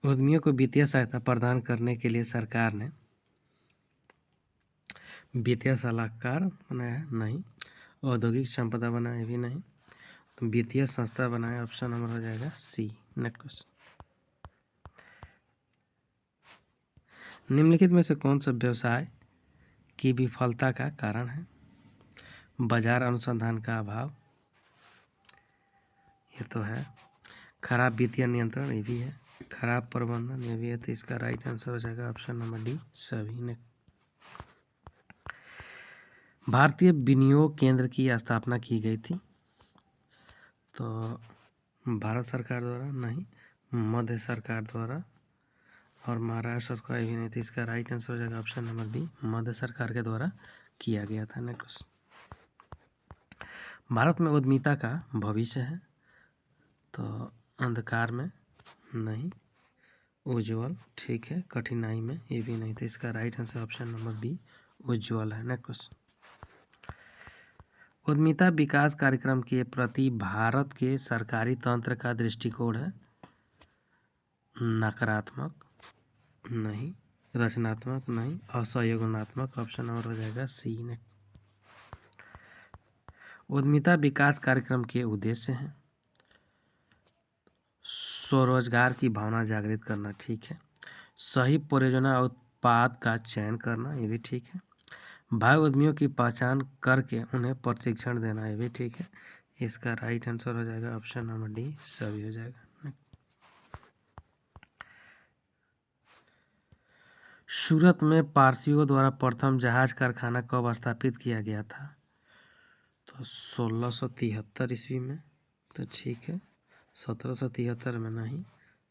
उद्यमियों को वित्तीय सहायता प्रदान करने के लिए सरकार ने वित्तीय सलाहकार बनाया? नहीं। औद्योगिक संपदा बनाया? भी नहीं। तो वित्तीय संस्था बनाया, ऑप्शन नंबर हो जाएगा सी। नेक्स्ट क्वेश्चन, निम्नलिखित में से कौन सा व्यवसाय की विफलता का कारण है? बाजार अनुसंधान का अभाव, ये तो है। खराब वित्तीय नियंत्रण, ये भी है। खराब प्रबंधन, ये भी है। तो इसका राइट आंसर हो जाएगा ऑप्शन नंबर डी, सभी। ने भारतीय विनियोग केंद्र की स्थापना की गई थी? तो भारत सरकार द्वारा? नहीं, मध्य सरकार द्वारा। और महाराष्ट्र सरकार भी नहीं थी। इसका राइट आंसर हो जाएगा ऑप्शन नंबर बी, मध्य सरकार के द्वारा किया गया था। नेक्स्ट, भारत में उद्यमिता का भविष्य है? तो अंधकार में? नहीं। उज्ज्वल, ठीक है। कठिनाई में? ये भी नहीं। तो इसका right answer option number B, Ujjwal है। नेक्स्ट क्वेश्चन, उद्यमिता विकास कार्यक्रम के प्रति भारत के सरकारी तंत्र का दृष्टिकोण है? नकारात्मक? नहीं। रचनात्मक? नहीं। असहयोगात्मक? ऑप्शन नंबर हो जाएगा सी। ने उद्यमिता विकास कार्यक्रम के उद्देश्य हैं? स्वरोजगार की भावना जागृत करना, ठीक है। सही परियोजना उत्पाद का चयन करना, ये भी ठीक है। भावी उद्यमियों की पहचान करके उन्हें प्रशिक्षण देना, ये भी ठीक है। इसका राइट आंसर हो जाएगा ऑप्शन नंबर डी, सभी हो जाएगा। सूरत में पारसियों द्वारा प्रथम जहाज कारखाना कब स्थापित किया गया था? तो 1673 ईस्वी में। तो ठीक है। 1773 में नहीं।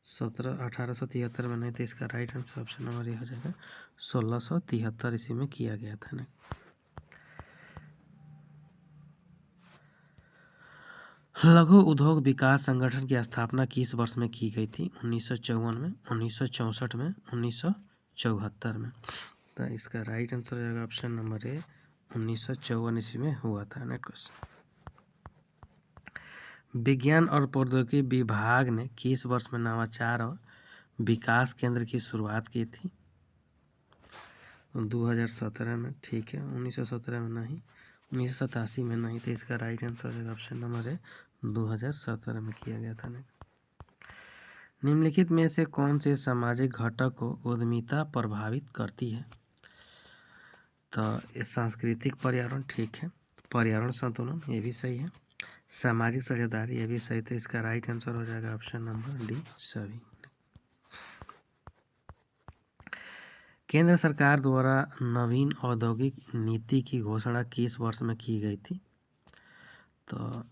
1873 में नहीं। तो इसका right answer option number A हो जाएगा 1673 ईस्वी में किया गया था। ना लघु उद्योग विकास संगठन की स्थापना किस वर्ष में की गई थी? 1954 में, 1964 में, 1974 में। तो इसका राइट आंसर हो जाएगा ऑप्शन नंबर ए, 1954 ईस्वी में हुआ था। नेक्स्ट क्वेश्चन, विज्ञान और प्रौद्योगिकी विभाग ने किस वर्ष में नवाचार और विकास केंद्र की शुरुआत की थी? 2017 में, ठीक है। 1917 में नहीं। 1987 में नहीं। तो इसका राइट आंसर है ऑप्शन नंबर है 2017 में किया गया था। निम्नलिखित में से कौन से सामाजिक घटक को उद्यमिता प्रभावित करती है? तो ये सांस्कृतिक पर्यावरण, ठीक है। पर्यावरण संतुलन, ये भी सही है। सामाजिक साझेदारी, ये भी सही। तो इसका राइट आंसर हो जाएगा ऑप्शन नंबर डी, सभी। केंद्र सरकार द्वारा नवीन औद्योगिक नीति की घोषणा किस वर्ष में की गई थी? तो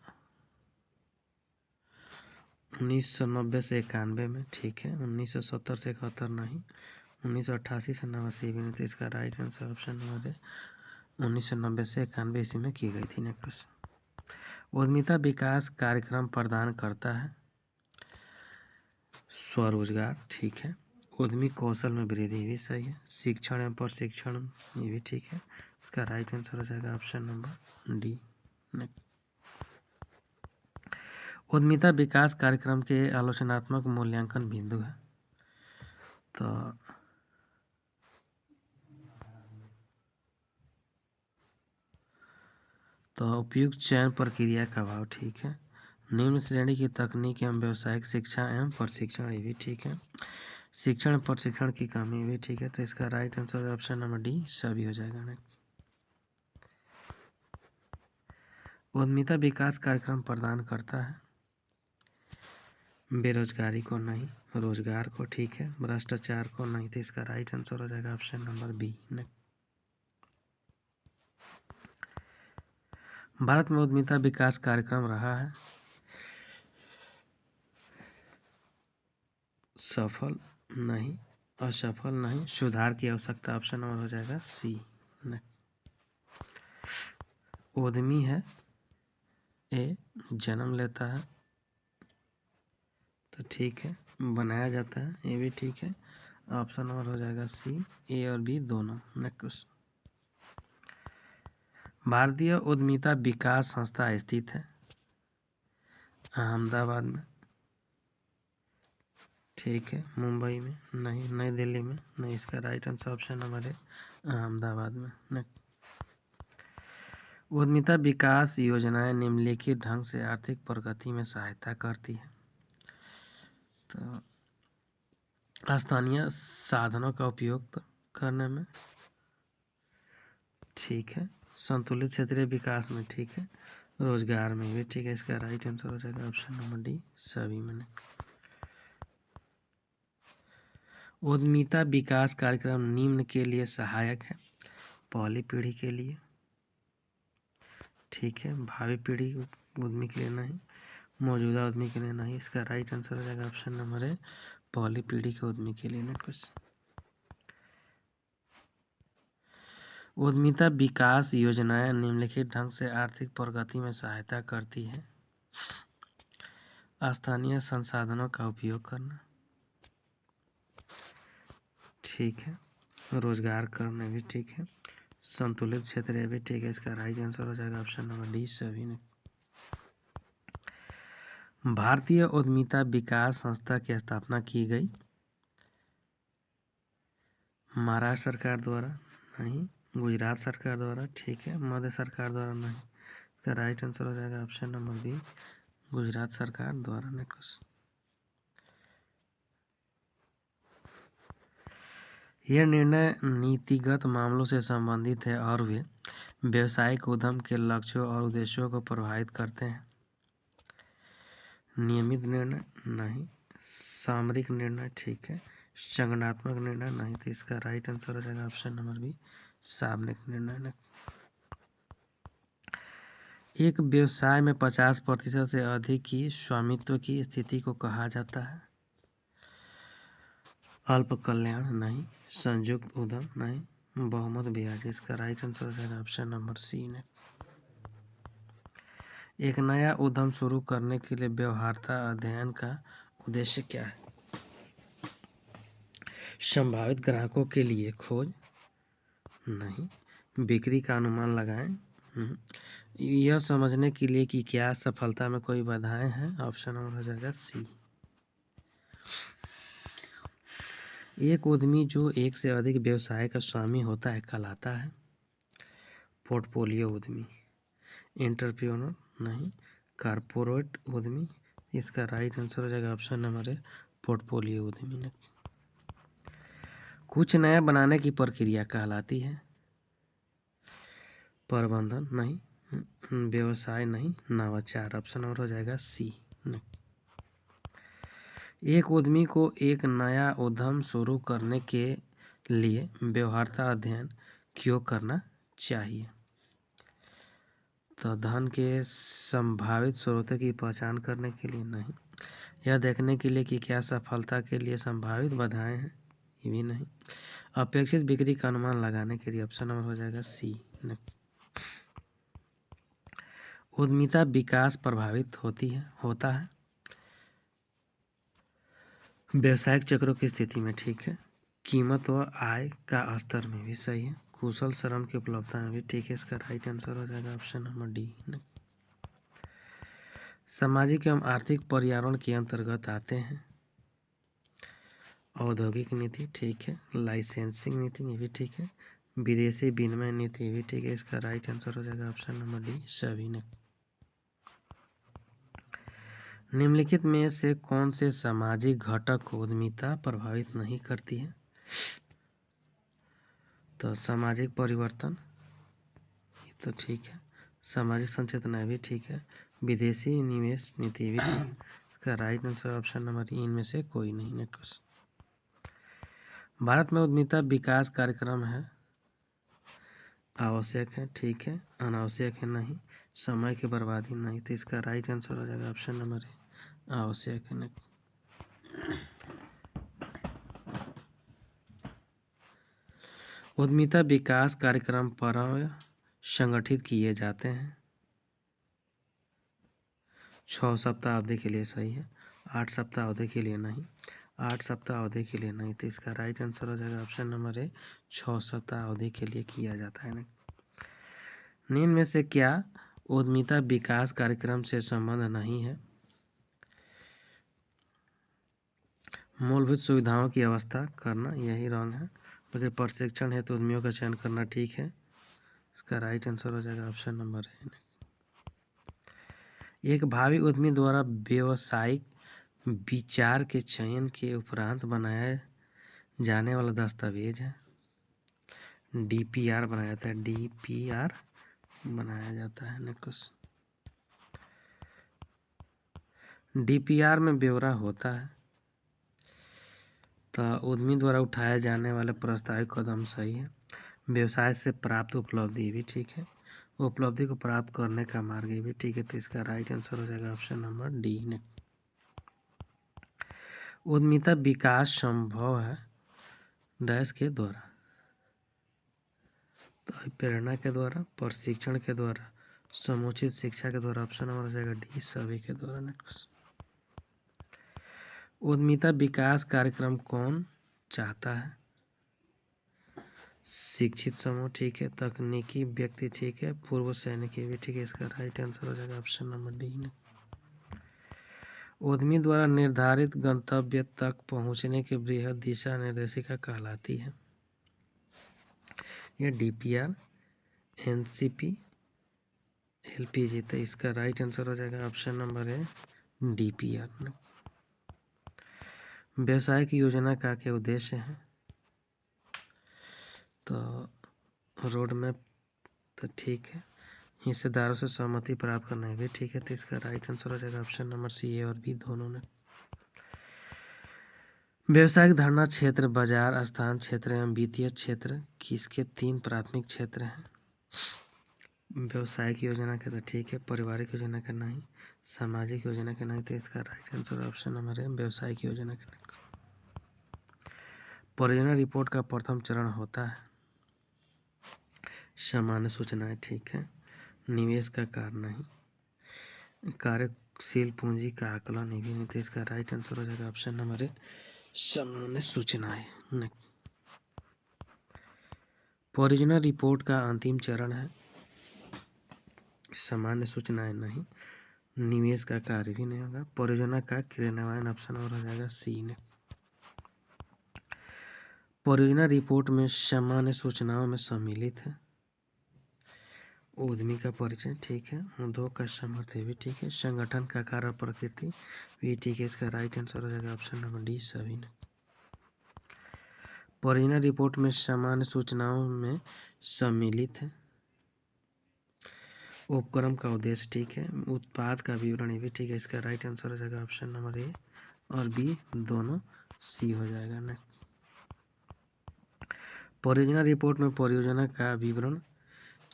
1990 से 91 में, ठीक है। 1970 से 71 नहीं। 1988 से 89 भी नहीं। तो इसका राइट आंसर ऑप्शन नंबर है 1990 से 91 ईस्वी में की गई थी। नेक्स्ट, उद्यमिता विकास कार्यक्रम प्रदान करता है स्वरोजगार, ठीक है। उद्यमी कौशल में वृद्धि, भी सही है। शिक्षण एवं प्रशिक्षण, ये भी ठीक है। इसका राइट आंसर हो जाएगा ऑप्शन नंबर डी। उद्यमिता विकास कार्यक्रम के आलोचनात्मक मूल्यांकन बिंदु है? तो उपयुक्त चयन प्रक्रिया का अभाव, ठीक है। निम्न श्रेणी की तकनीक एवं व्यावसायिक शिक्षा एवं प्रशिक्षण, ये भी ठीक है। शिक्षण प्रशिक्षण की कमी, भी ठीक है। तो इसका right answer option number D, सभी हो जाएगा। उद्यमिता विकास कार्यक्रम प्रदान करता है बेरोजगारी को, नहीं। रोजगार को, ठीक है। भ्रष्टाचार को, नहीं। तो इसका राइट आंसर हो जाएगा ऑप्शन नंबर बी। भारत में उद्यमिता विकास कार्यक्रम रहा है सफल, नहीं। असफल, नहीं। सुधार की आवश्यकता, ऑप्शन नंबर हो जाएगा सी। उद्यमी है ए, जन्म लेता है, तो ठीक है। बनाया जाता है, ये भी ठीक है। ऑप्शन नंबर हो जाएगा सी, ए और बी दोनों। नेक्स्ट, भारतीय उद्यमिता विकास संस्था स्थित है अहमदाबाद में, ठीक है। मुंबई में नहीं, नई दिल्ली में नहीं, इसका राइट आंसर ऑप्शन नंबर है अहमदाबाद में। नेक्स्ट, उद्यमिता विकास योजनाएं निम्नलिखित ढंग से आर्थिक प्रगति में सहायता करती है। तो स्थानीय साधनों का उपयोग करने में, ठीक है। संतुलित क्षेत्रीय विकास में, ठीक है। रोजगार में भी, ठीक है। इसका राइट आंसर हो जाएगा ऑप्शन नंबर डी, सभी में। उद्यमिता विकास कार्यक्रम निम्न के लिए सहायक है। पहली पीढ़ी के लिए, ठीक है। भावी पीढ़ी उद्यमी के लिए नहीं, मौजूदा उद्यमी के लिए नहीं। इसका राइट आंसर हो जाएगा ऑप्शन नंबर है पहली पीढ़ी के उद्यमी के लिए। नेक्स्ट क्वेश्चन, उद्यमिता विकास योजनाएं निम्नलिखित ढंग से आर्थिक प्रगति में सहायता करती है। स्थानीय संसाधनों का उपयोग करना, ठीक है। रोजगार करना भी, ठीक है। संतुलित क्षेत्र भी, ठीक है। इसका राइट आंसर हो जाएगा ऑप्शन नंबर डी, सभी ने। भारतीय उद्यमिता विकास संस्था की स्थापना की गई। महाराष्ट्र सरकार द्वारा नहीं, गुजरात सरकार द्वारा, ठीक है। मध्य सरकार द्वारा नहीं। इसका राइट आंसर हो जाएगा ऑप्शन नंबर बी, गुजरात सरकार द्वारा। नेक्स्ट, यह निर्णय नीतिगत मामलों से संबंधित है और वे व्यावसायिक उद्यम के लक्ष्यों और उद्देश्यों को प्रभावित करते हैं। नियमित निर्णय नहीं, सामरिक निर्णय, ठीक है। संगठनात्मक निर्णय नहीं। तो इसका राइट आंसर हो जाएगा ऑप्शन नंबर बी, सामरिक निर्णय। एक व्यवसाय में 50% से अधिक की स्वामित्व की स्थिति को कहा जाता है। अल्प कल्याण नहीं, संयुक्त उद्यम नहीं, बहुमत ब्याज। इसका राइट आंसर हो जाएगा ऑप्शन नंबर सी ने। एक नया उद्यम शुरू करने के लिए व्यवहार्यता अध्ययन का उद्देश्य क्या है? संभावित ग्राहकों के लिए खोज नहीं, बिक्री का अनुमान लगाएं, यह समझने के लिए कि क्या सफलता में कोई बाधाएं हैं। ऑप्शन नंबर हो जाएगा सी। एक उद्यमी जो एक से अधिक व्यवसाय का स्वामी होता है कहलाता है पोर्टफोलियो उद्यमी। एंटरप्रेन्योर नहीं, कारपोरेट उद्यमी। इसका राइट आंसर हो जाएगा ऑप्शन नंबर है पोर्टफोलियो उद्यमी ने। कुछ नया बनाने की प्रक्रिया कहलाती है प्रबंधन नहीं, व्यवसाय नहीं, नवाचार। ऑप्शन नंबर हो जाएगा सी। एक उद्यमी को एक नया उद्यम शुरू करने के लिए व्यवहार्यता अध्ययन क्यों करना चाहिए? तो धन के संभावित स्रोतों की पहचान करने के लिए नहीं, यह देखने के लिए कि क्या सफलता के लिए संभावित बाधाएं हैं, ये भी नहीं। अपेक्षित बिक्री का अनुमान लगाने के लिए। ऑप्शन नंबर हो जाएगा सी। उद्यमिता विकास प्रभावित होता है व्यवसायिक चक्रों की स्थिति में, ठीक है। कीमत व आय का स्तर में भी, सही है। कुशल श्रम की उपलब्धता में भी, ठीक है। इसका राइट आंसर हो जाएगा ऑप्शन नंबर डी। सामाजिक एवं आर्थिक पर्यावरण के अंतर्गत आते हैं औद्योगिक नीति, ठीक है। लाइसेंसिंग नीति, ये भी ठीक है। विदेशी विनिमय नीति, ये भी ठीक है। इसका राइट आंसर हो जाएगा ऑप्शन नंबर डी, सभी ने। निम्नलिखित में से कौन से सामाजिक घटक को उद्यमिता प्रभावित नहीं करती है? तो सामाजिक परिवर्तन, ये तो ठीक है। सामाजिक संचेतना भी ठीक है। विदेशी निवेश नीति भी ठीक है। इसका राइट आंसर ऑप्शन नंबर इनमें से कोई नहीं। नेक्स्ट, भारत में उद्यमिता विकास कार्यक्रम है आवश्यक है, ठीक है। अनावश्यक है नहीं, समय की बर्बादी नहीं। तो इसका राइट आंसर हो जाएगा ऑप्शन नंबर आवश्यक है। उद्यमिता विकास कार्यक्रम पर संगठित किए जाते हैं 6 सप्ताह अवधि के लिए, सही है। 8 सप्ताह अवधि के लिए नहीं, 8 सप्ताह अवधि के लिए नहीं। तो इसका राइट आंसर हो जाएगा ऑप्शन नंबर है 6 सप्ताह अवधि के लिए किया जाता है ना। निम्न में से क्या उद्यमिता विकास कार्यक्रम से संबंध नहीं है? मूलभूत सुविधाओं की व्यवस्था करना, यही रॉन्ग है। बल्कि प्रशिक्षण हेतु उद्यमियों का चयन करना ठीक है। इसका राइट आंसर हो जाएगा ऑप्शन नंबर ए। एक भावी उद्यमी द्वारा व्यवसायिक विचार के चयन के उपरांत बनाया जाने वाला दस्तावेज है डीपीआर बनाया जाता है। डीपीआर बनाया जाता है। नेक्स्ट, डीपीआर में ब्यौरा होता है तो उद्यमी द्वारा उठाए जाने वाले प्रस्तावित कदम सही है। व्यवसाय से प्राप्त उपलब्धि भी ठीक है। उपलब्धि को प्राप्त करने का मार्ग भी ठीक है। तो इसका राइट आंसर हो जाएगा ऑप्शन नंबर डी। ने उद्यमिता विकास संभव है डैश के द्वारा, तो प्रेरणा के द्वारा, प्रशिक्षण के द्वारा, समुचित शिक्षा के द्वारा। ऑप्शन नंबर हो जाएगा डी, सभी के द्वारा। नेक्स्ट, उद्यमिता विकास कार्यक्रम कौन चाहता है? शिक्षित समूह ठीक है, तकनीकी व्यक्ति ठीक है, पूर्व सैनिक भी ठीक है। इसका राइट आंसर हो जाएगा ऑप्शन नंबर डी। उद्यमी द्वारा निर्धारित गंतव्य तक पहुंचने की बृहद दिशा निर्देशिका कहलाती है। यह डीपीआर, एनसीपी, एलपीजी। तो इसका राइट आंसर हो जाएगा ऑप्शन नंबर ए, डीपीआर। व्यवसाय की योजना का क्या उद्देश्य है? तो रोड मैप तो ठीक है। हिस्सेदारों से सहमति प्राप्त करना भी ठीक है। तो इसका राइट आंसर हो जाएगा ऑप्शन नंबर सी, ए और बी दोनों ने। व्यवसायिक धारणा क्षेत्र, बाजार, स्थान क्षेत्र एवं वित्तीय क्षेत्र किसके 3 प्राथमिक क्षेत्र हैं? व्यवसायिक योजना के तो ठीक है, पारिवारिक योजना के नहीं, सामाजिक योजना के नहीं। तो इसका राइट आंसर ऑप्शन नंबर है, व्यवसायिक योजना के नहीं। परियोजना रिपोर्ट का प्रथम चरण होता है सामान्य सूचनाएं ठीक है, निवेश का कार्य नहीं, कार्यशील पूंजी का आकलन भी नहीं। तो इसका राइट आंसर हो जाएगा ऑप्शन नंबर ए, सामान्य सूचनाएं। परियोजना रिपोर्ट का अंतिम चरण है सामान्य सूचनाएं नहीं, निवेश का कार्य भी नहीं होगा, परियोजना का क्रियान्वयन। ऑप्शन और हो जाएगा सी ने। परियोजना रिपोर्ट में सामान्य सूचनाओं में सम्मिलित है उद्यमी का परिचय ठीक है, उद्योग का सामर्थ्य भी ठीक है, संगठन का कार्य प्रकृति भी ठीक है। इसका राइट आंसर हो जाएगा ऑप्शन नंबर डी, सभी ने। परियोजना रिपोर्ट में सामान्य सूचनाओं में सम्मिलित है उपक्रम का उद्देश्य ठीक है, उत्पाद का विवरण ये भी ठीक है। इसका राइट आंसर हो जाएगा ऑप्शन नंबर ए और बी दोनों सी हो जाएगा ना। परियोजना रिपोर्ट में परियोजना का विवरण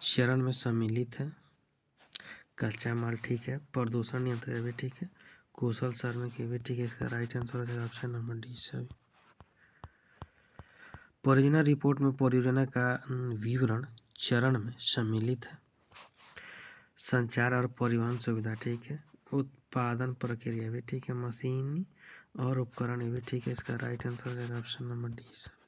चरण में सम्मिलित है, कच्चा माल ठीक है, प्रदूषण नियंत्रण भी ठीक है, कुशल श्रमिक भी ठीक है। इसका राइट आंसर हो जाएगा ऑप्शन नंबर डी, सभी। परियोजना रिपोर्ट में परियोजना का विवरण चरण में सम्मिलित है, संचार और परिवहन सुविधा ठीक है, उत्पादन प्रक्रिया भी ठीक है, मशीन और उपकरण भी ठीक है। इसका राइट आंसर हो जाएगा ऑप्शन नंबर डी, सभी।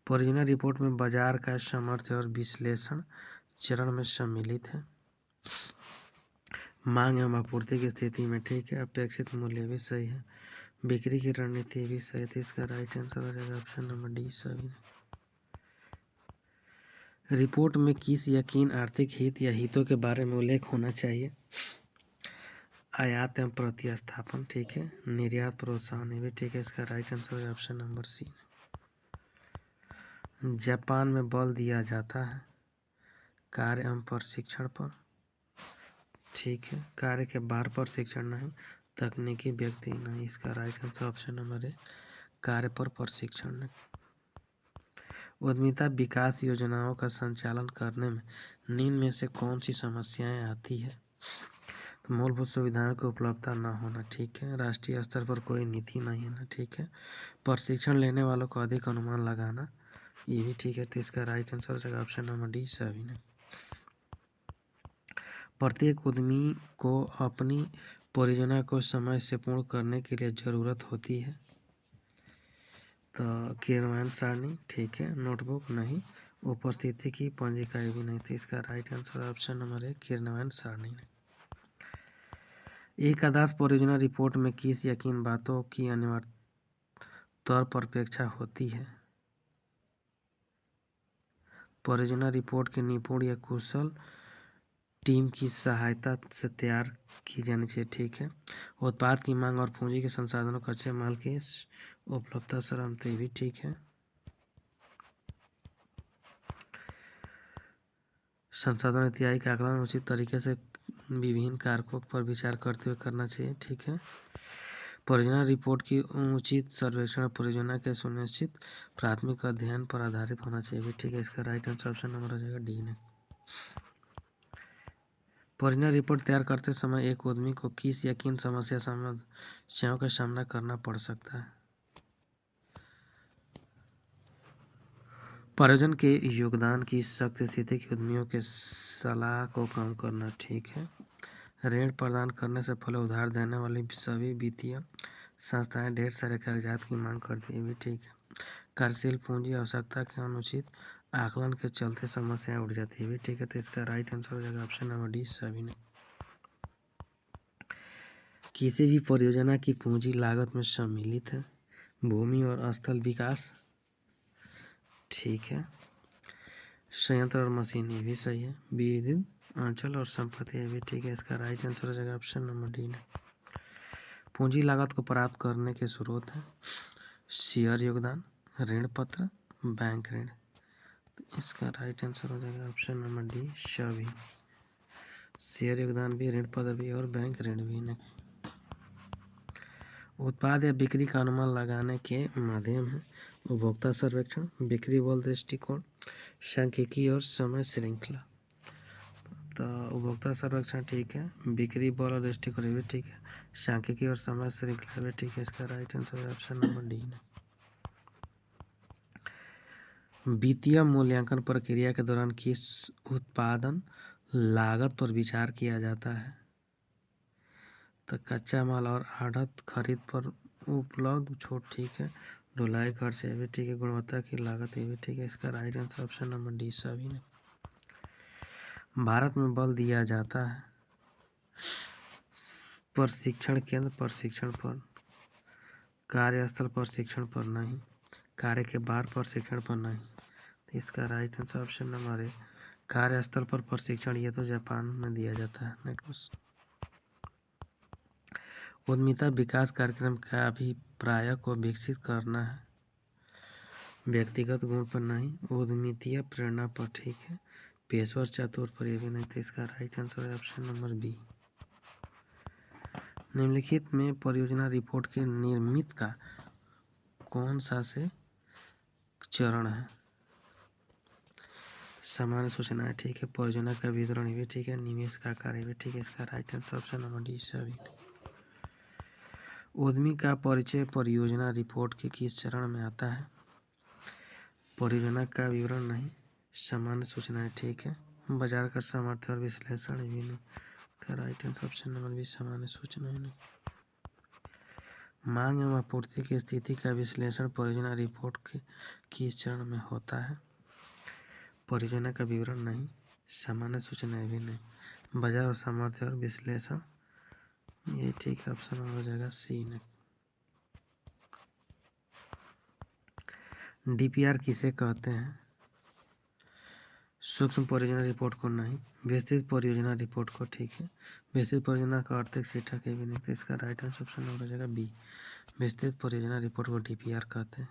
परियोजना रिपोर्ट में बाजार का सामर्थ्य और विश्लेषण चरण में सम्मिलित है, मांग एवं आपूर्ति की स्थिति में ठीक है, अपेक्षित मूल्य भी सही है, बिक्री की रणनीति भी सही थी। इसका राइट आंसर हो जाएगा ऑप्शन नंबर डी, सभी। रिपोर्ट में किस यकीन आर्थिक हित या हितों के बारे में उल्लेख होना चाहिए? आयात एवं प्रतिस्थापन ठीक है, निर्यात प्रोत्साहन भी ठीक है। इसका राइट आंसर है ऑप्शन नंबर सी। जापान में बल दिया जाता है कार्य एवं प्रशिक्षण पर ठीक है, कार्य के बाहर प्रशिक्षण नहीं, तकनीकी व्यक्ति नहीं। इसका राइट आंसर ऑप्शन नंबर है, कार्य पर प्रशिक्षण नहीं। उद्यमिता विकास योजनाओं का संचालन करने में निम्न में से कौन सी समस्याएं आती है? तो मूलभूत सुविधाओं की उपलब्धता न होना ठीक है, राष्ट्रीय स्तर पर कोई नीति नहीं है ठीक है, प्रशिक्षण लेने वालों को अधिक अनुमान लगाना ये भी ठीक है। तो इसका राइट आंसर हो जाएगा ऑप्शन नंबर डी, सभी ने। प्रत्येक उद्यमी को अपनी परियोजना को समय से पूर्ण करने के लिए ज़रूरत होती है, तो क्रियान्वयन सारणी ठीक है, नोटबुक नहीं, उपस्थिति की पंजिका भी नहीं। तो इसका राइट आंसर ऑप्शन नंबर है, क्रियान्वयन सारणी। एक आदर्श परियोजना रिपोर्ट में किस या किन बातों की अनिवार्य तौर पर अपेक्षा होती है? परियोजना रिपोर्ट के निपुण या कुशल टीम की सहायता से तैयार की जानी चाहिए। ठीक है। उत्पाद की मांग और पूंजी के संसाधनों, कच्चे माल की उपलब्धता, सलामत, भी ठीक है। संसाधन इत्यादि का आकलन उचित तरीके से विभिन्न कारकों पर विचार करते हुए करना चाहिए। ठीक है। परियोजना रिपोर्ट की उचित सर्वेक्षण परियोजना के सुनिश्चित प्राथमिक अध्ययन पर आधारित होना चाहिए। ठीक है। इसका राइट आंसर ऑप्शन नंबर हो जाएगा डी ने। परियोजना रिपोर्ट तैयार करते समय एक उद्यमी को किस या किन समस्याओं का सामना करना पड़ सकता है? परियोजन के योगदान की शक्ति स्थिति के उद्यमियों के सलाह को कम करना। ठीक है। ऋण प्रदान करने से पहले उधार देने वाली सभी वित्तीय संस्थाएं ढेर सारे कागजात की मांग करती है। भी ठीक है। कार्यशील पूंजी आवश्यकता के अनुचित आकलन के चलते समस्याएं उठ जाती है। भी ठीक है। तो इसका राइट आंसर हो जाएगा ऑप्शन नंबर डी सभी ने। किसी भी परियोजना की पूंजी लागत में सम्मिलित है भूमि और स्थल विकास। ठीक है। संयंत्र और मशीन, ये भी सही है। विविध अंचल और संपत्ति, ये भी ठीक है। इसका राइट आंसर हो जाएगा ऑप्शन नंबर डी ने। पूंजी लागत को प्राप्त करने के स्रोत है शेयर योगदान, ऋण पत्र, बैंक ऋण। तो इसका राइट आंसर हो जाएगा ऑप्शन नंबर डी सभी। शेयर योगदान भी, ऋण पत्र भी और बैंक ऋण भी नहीं। उत्पाद या बिक्री का अनुमान लगाने के माध्यम है उपभोक्ता सर्वेक्षण, बिक्री बल दृष्टिकोण, सांख्यिकी और समय श्रृंखला। तो उपभोक्ता सर्वेक्षण ठीक है, बिक्री बल और दृष्टिकोण भी ठीक है, सांख्यिकी और समय श्रृंखला भी ठीक है। इसका राइट आंसर है ऑप्शन नंबर डी है। वित्तीय मूल्यांकन प्रक्रिया के दौरान किस उत्पादन लागत पर विचार किया जाता है? तो कच्चा माल और आढ़त खरीद पर उपलब्ध छूट ठीक है, ढुलाई खर्च, ये भी ठीक है, गुणवत्ता की लागत, ये भी ठीक है। इसका right answer option number D सभी ने। भारत में बल दिया जाता है प्रशिक्षण केंद्र प्रशिक्षण पर, कार्यस्थल प्रशिक्षण पर नहीं, कार्य के बाहर प्रशिक्षण पर नहीं। तो इसका right answer option number A कार्यस्थल पर प्रशिक्षण, ये तो जापान में दिया जाता है। नेक्स्ट, उद्यमिता विकास कार्यक्रम का अभिप्राय को विकसित करना है व्यक्तिगत गुण पर नहीं, उद्यमितीय प्रेरणा पर। ठीक है। पेशेवर चातुर पर, ये भी नहीं। तो इसका राइट आंसर है ऑप्शन नंबर बी। निम्नलिखित में परियोजना रिपोर्ट के निर्मित का कौन सा से चरण है? सामान्य सूचनाएं ठीक है, परियोजना का विवरण भी ठीक है, निवेश का कार्य भी ठीक है। इसका right answer option number D सभी। उद्यमी का परिचय परियोजना रिपोर्ट के किस चरण में आता है? परियोजना का विवरण नहीं, सामान्य सूचनाएं ठीक है, बाजार का सामर्थ्य और विश्लेषण भी नहीं। का right answer option number B सामान्य सूचनाएं नहीं। मांग एवं आपूर्ति की स्थिति का विश्लेषण परियोजना रिपोर्ट के किस चरण में होता है? परियोजना का विवरण नहीं, सामान्य सूचनाएं भी नहीं, बाजार और सामर्थ्य और विश्लेषण, ये ठीक है, ऑप्शन हो जाएगा सी ने। डीपीआर किसे कहते हैं? सूक्ष्म परियोजना रिपोर्ट को नहीं, विस्तृत परियोजना रिपोर्ट को। ठीक है। विस्तृत परियोजना का आर्थिक सीटा के भी नहीं। तो इसका राइट आंसर ऑप्शन हो जाएगा बी, विस्तृत परियोजना रिपोर्ट को डीपीआर कहते हैं।